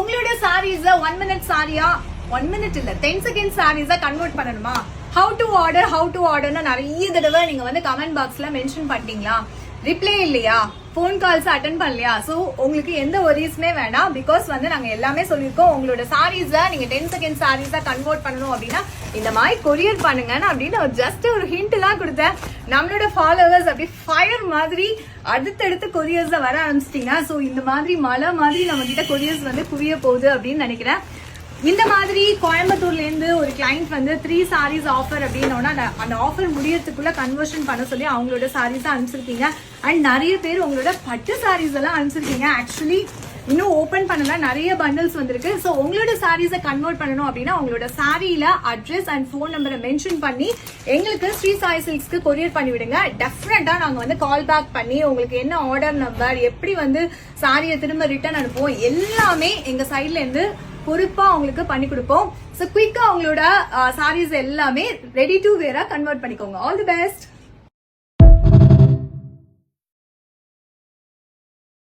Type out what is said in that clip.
உங்களோட சாரீஸ் 1 minute சாரியா 1 minute இல்ல 10 seconds சாரீஸா convert பண்ணணுமா? how to order நிறைய தடவை நீங்க வந்து கமெண்ட் பாக்ஸ்ல மென்ஷன் பண்ணிட்டீங்களா? ரிப்ளை இல்லையா? போன் கால்ஸ் அட்டென்ட் பண்ணலையா? சோ உங்களுக்கு எந்த ஒரீஸ்மே வேண்டாம். பிகாஸ் வந்து நாங்க எல்லாமே சொல்லிருக்கோம், உங்களோட சாரீஸ நீங்க 10 seconds சாரீஸா கன்வெர்ட் பண்ணணும் அப்படின்னா இந்த மாதிரி கொரியர் பண்ணுங்க அப்படின்னு ஜஸ்ட் ஒரு ஹிண்ட் தான் கொடுத்தேன். நம்மளோட ஃபாலோவர்ஸ் அப்படி ஃபயர் மாதிரி அடுத்தடுத்து கொரியர்ஸ் வர ஆரம்பிச்சிட்டீங்க. சோ இந்த மாதிரி மழை மாதிரி நம்ம கிட்ட கொரியர்ஸ் வந்து குவிய போகுது அப்படின்னு நினைக்கிறேன். இந்த மாதிரி கோயம்புத்தூர்ல இருந்து ஒரு கிளைண்ட் வந்து 3 sarees ஆஃபர் அப்படின்னா அந்த ஆஃபர் முடியறதுக்குள்ள கன்வர்ஷன் பண்ண சொல்லி அவங்களோட சாரீஸ் அனுப்பிச்சிருக்கீங்க. அண்ட் நிறைய பேர் உங்களோட பட்டு சாரீஸ் எல்லாம் அனுப்பிச்சிருக்கீங்க. ஆக்சுவலி இன்னும் ஓபன் பண்ணல, நிறைய பண்டல்ஸ் வந்திருக்கு. சோ உங்களோட சாரீஸை கன்வெர்ட் பண்ணணும் அப்படின்னா உங்களோட சாரியில அட்ரஸ் அண்ட் போன் நம்பரை மென்ஷன் பண்ணி எங்களுக்கு ஸ்ரீ சாய் சில்க்ஸ்க்கு கொரியர் பண்ணி விடுங்க. டெஃபினட்டா நாங்க வந்து கால் பேக் பண்ணி உங்களுக்கு என்ன ஆர்டர் நம்பர், எப்படி வந்து சாரியை திரும்ப ரிட்டர்ன் அனுப்புவோம் எல்லாமே எங்க சைட்ல இருந்து பொறுப்பா உங்களுக்கு பண்ணி கொடுப்போம். சோ குயிக்கா உங்களோட சாரீஸ் எல்லாமே ரெடி டு வேரா கன்வெர்ட் பண்ணிக்கோங்க. All the best.